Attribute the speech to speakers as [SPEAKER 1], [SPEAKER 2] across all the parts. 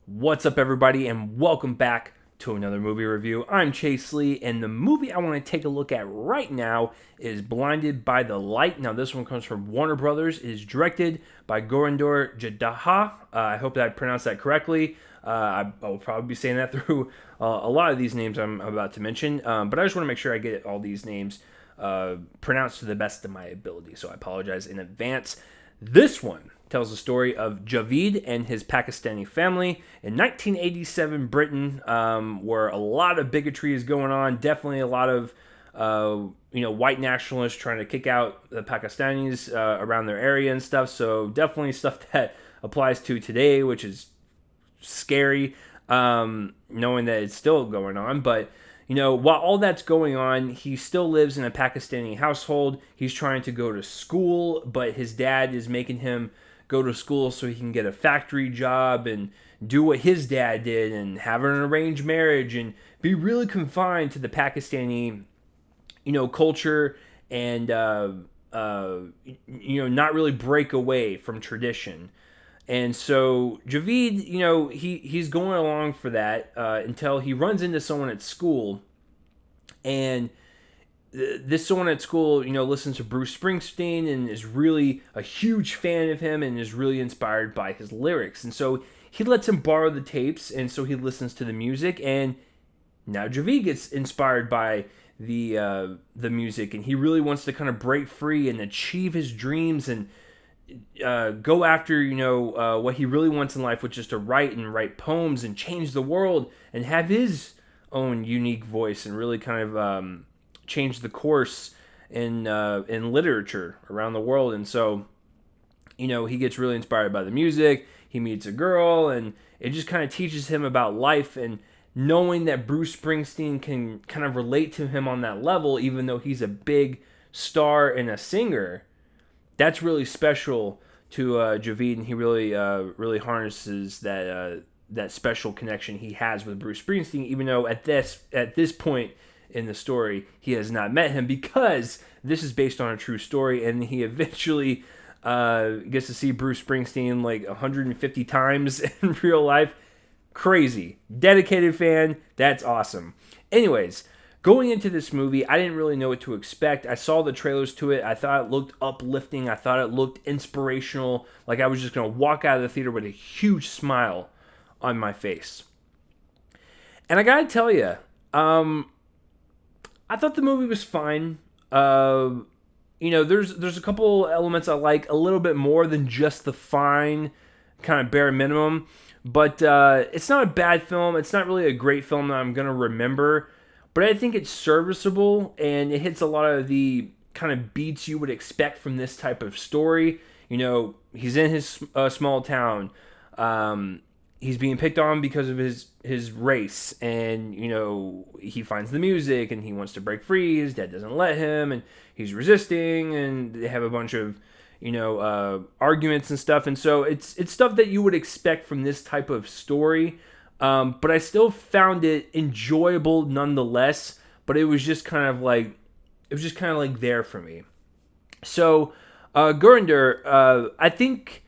[SPEAKER 1] What's up, everybody, and welcome back to another movie review. I'm Chase Lee, and the movie I want to take a look at right now is Blinded by the Light. Now, this one comes from Warner Brothers. It is directed by Gurinder Jadaha. I hope that I pronounced that correctly. I will probably be saying that through a lot of these names I'm about to mention, but I just want to make sure I get all these names pronounced to the best of my ability, so I apologize in advance. This one tells the story of Javid and his Pakistani family in 1987 Britain, where a lot of bigotry is going on. Definitely a lot of white nationalists trying to kick out the Pakistanis around their area and stuff. So definitely stuff that applies to today, which is scary, knowing that it's still going on. But while all that's going on, he still lives in a Pakistani household. He's trying to go to school, but his dad is making him go to school so he can get a factory job and do what his dad did and have an arranged marriage and be really confined to the Pakistani, culture and, not really break away from tradition. And so Javid, he's going along for that until he runs into someone at school, and this someone at school, listens to Bruce Springsteen and is really a huge fan of him and is really inspired by his lyrics. And so he lets him borrow the tapes, and so he listens to the music, and now Javid gets inspired by the music, and he really wants to kind of break free and achieve his dreams and go after what he really wants in life, which is to write poems and change the world and have his own unique voice and really kind of change the course in literature around the world. And so he gets really inspired by the music. He meets a girl, and it just kind of teaches him about life, and knowing that Bruce Springsteen can kind of relate to him on that level, even though he's a big star and a singer. That's really special to Javid, and he really harnesses that special connection he has with Bruce Springsteen, even though at this point in the story he has not met him, because this is based on a true story, and he eventually gets to see Bruce Springsteen like 150 times in real life. Crazy. Dedicated fan. That's awesome. Anyways, going into this movie, I didn't really know what to expect. I saw the trailers to it. I thought it looked uplifting. I thought it looked inspirational. Like I was just going to walk out of the theater with a huge smile on my face. And I got to tell you, I thought the movie was fine. There's a couple elements I like a little bit more than just the fine kind of bare minimum. But it's not a bad film. It's not really a great film that I'm going to remember. But I think it's serviceable, and it hits a lot of the kind of beats you would expect from this type of story. He's in his small town. He's being picked on because of his race, and he finds the music, and he wants to break free. His dad doesn't let him, and he's resisting, and they have a bunch of arguments and stuff. And so it's stuff that you would expect from this type of story. But I still found it enjoyable nonetheless. But it was just kind of like there for me. So Gurinder, I think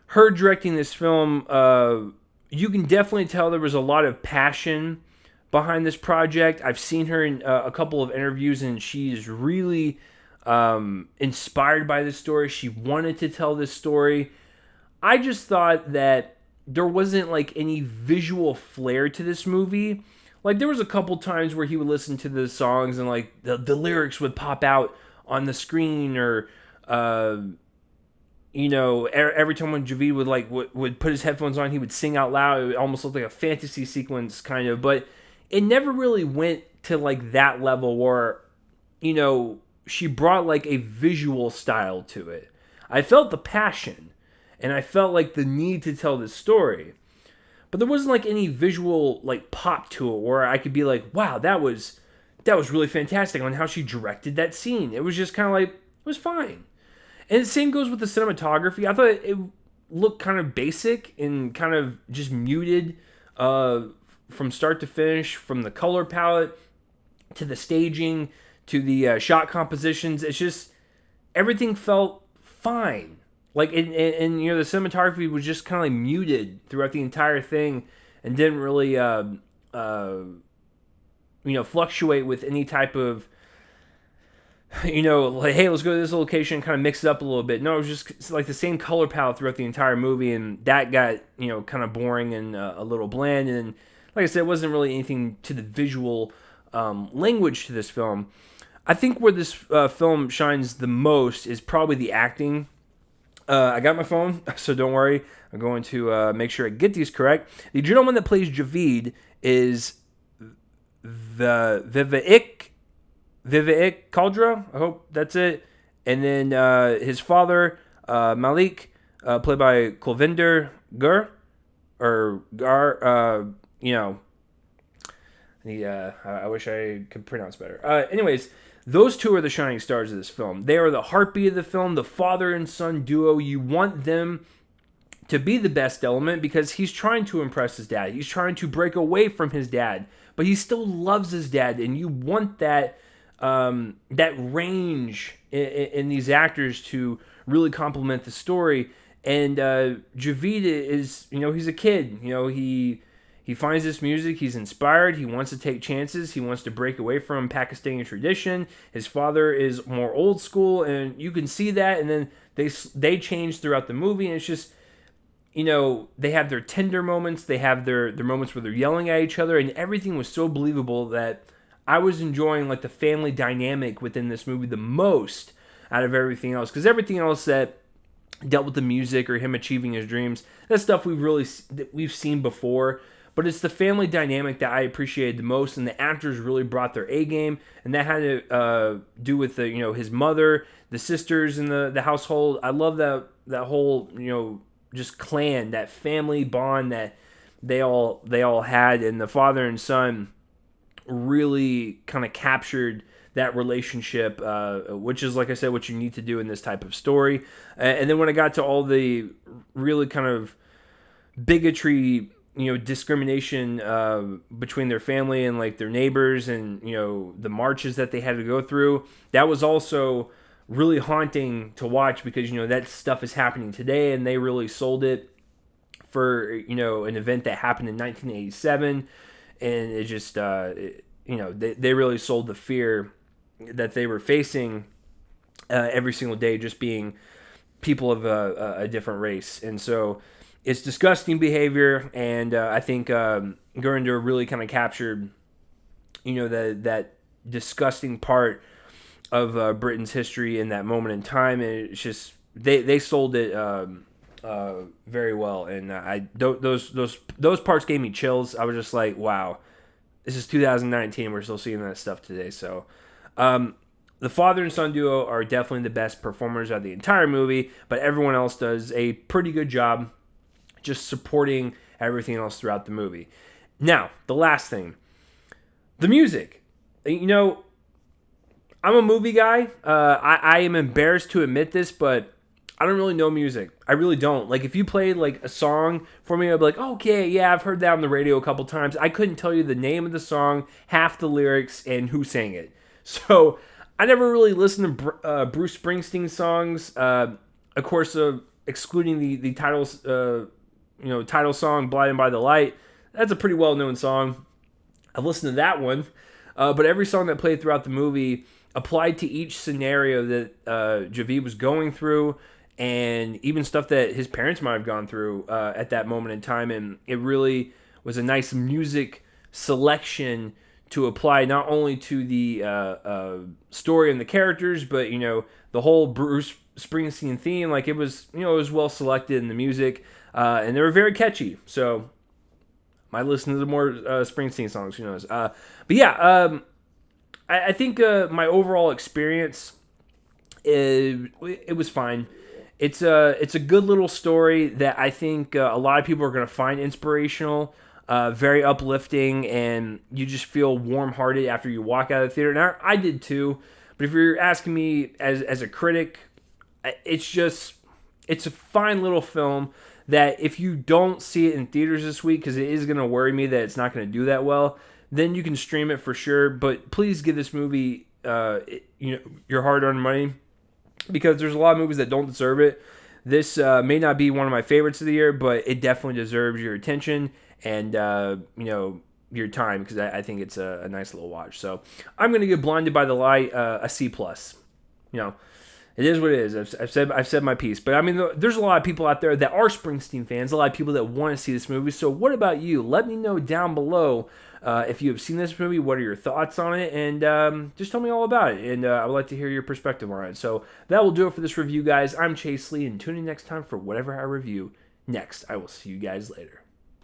[SPEAKER 1] her directing this film, you can definitely tell there was a lot of passion behind this project. I've seen her in a couple of interviews, and she's really inspired by this story. She wanted to tell this story. I just thought that there wasn't like any visual flair to this movie. Like there was a couple times where he would listen to the songs and like the lyrics would pop out on the screen, or every time when Javid would put his headphones on, he would sing out loud. It would almost look like a fantasy sequence kind of, but it never really went to like that level where she brought like a visual style to it. I felt the passion, and I felt like the need to tell this story. But there wasn't like any visual like pop to it where I could be like, wow, that was really fantastic on how she directed that scene. It was just kind of like, it was fine. And the same goes with the cinematography. I thought it looked kind of basic and kind of just muted from start to finish, from the color palette to the staging to the shot compositions. It's just, everything felt fine. like and you know, the cinematography was just kind of like muted throughout the entire thing, and didn't really you know, fluctuate with any type of, you know, like, hey, let's go to this location, kind of mix it up a little bit. No, it was just like the same color palette throughout the entire movie, and that got, you know, kind of boring and a little bland. And like I said, it wasn't really anything to the visual language to this film. I think where this film shines the most is probably the acting. I got my phone, so don't worry. I'm going to make sure I get these correct. The gentleman that plays Javid is the Vivek Caldra. I hope that's it. And then his father, Malik, played by Kulvinder Gur, or Gar. You know, I wish I could pronounce better. Anyways, those two are the shining stars of this film. They are the heartbeat of the film, the father and son duo. You want them to be the best element because he's trying to impress his dad. He's trying to break away from his dad, but he still loves his dad, and you want that that range in these actors to really complement the story. And Javid is, you know, he's a kid. You know, he finds this music. He's inspired. He wants to take chances. He wants to break away from Pakistani tradition. His father is more old school, and you can see that. And then they change throughout the movie, and it's just, you know, they have their tender moments. They have their moments where they're yelling at each other, and everything was so believable that I was enjoying like the family dynamic within this movie the most out of everything else. Because everything else that dealt with the music or him achieving his dreams, that stuff we've seen before. But it's the family dynamic that I appreciated the most, and the actors really brought their A game, and that had to do with the, you know, his mother, the sisters in the household. I love that whole, you know, just clan, that family bond that they all had, and the father and son really kind of captured that relationship, which is, like I said, what you need to do in this type of story. And then when I got to all the really kind of bigotry, you know, discrimination between their family and like their neighbors, and, you know, the marches that they had to go through, that was also really haunting to watch, because, you know, that stuff is happening today, and they really sold it for, you know, an event that happened in 1987. And it just, you know, they really sold the fear that they were facing every single day, just being people of a different race. And so it's disgusting behavior, and I think Gurinder really kind of captured, you know, that disgusting part of Britain's history in that moment in time. And it's just, they sold it very well, and those parts gave me chills. I was just like, wow, this is 2019. We're still seeing that stuff today. So the father and son duo are definitely the best performers of the entire movie, but everyone else does a pretty good job just supporting everything else throughout the movie. Now, the last thing, the music. You know, I'm a movie guy. I am embarrassed to admit this, but I don't really know music. I really don't. Like, if you played like a song for me, I'd be like, okay, yeah, I've heard that on the radio a couple times. I couldn't tell you the name of the song, half the lyrics, and who sang it. So I never really listened to Bruce Springsteen songs. Of course, excluding the titles, you know, title song, "Blinded by the Light." That's a pretty well-known song. I've listened to that one, but every song that played throughout the movie applied to each scenario that Javid was going through, and even stuff that his parents might have gone through at that moment in time. And it really was a nice music selection to apply not only to the story and the characters, but, you know, the whole Bruce Springsteen theme. Like, it was, you know, it was well selected in the music, and they were very catchy. So might listen to more Springsteen songs, who knows. But yeah, I think my overall experience, it was fine. It's a good little story that I think a lot of people are going to find inspirational, very uplifting, and you just feel warm-hearted after you walk out of the theater. And I did too. But if you're asking me as a critic, it's a fine little film that if you don't see it in theaters this week, because it is going to worry me that it's not going to do that well, then you can stream it for sure. But please give this movie you know, your hard-earned money, because there's a lot of movies that don't deserve it, This may not be one of my favorites of the year, but it definitely deserves your attention and your time, because I think it's a nice little watch. So I'm going to give Blinded by the Light a C plus. It is what it is. I've said my piece. But I mean, there's a lot of people out there that are Springsteen fans, a lot of people that want to see this movie. So what about you? Let me know down below if you have seen this movie. What are your thoughts on it? And just tell me all about it. And I would like to hear your perspective on it. So that will do it for this review, guys. I'm Chase Lee, and tune in next time for whatever I review next. I will see you guys later.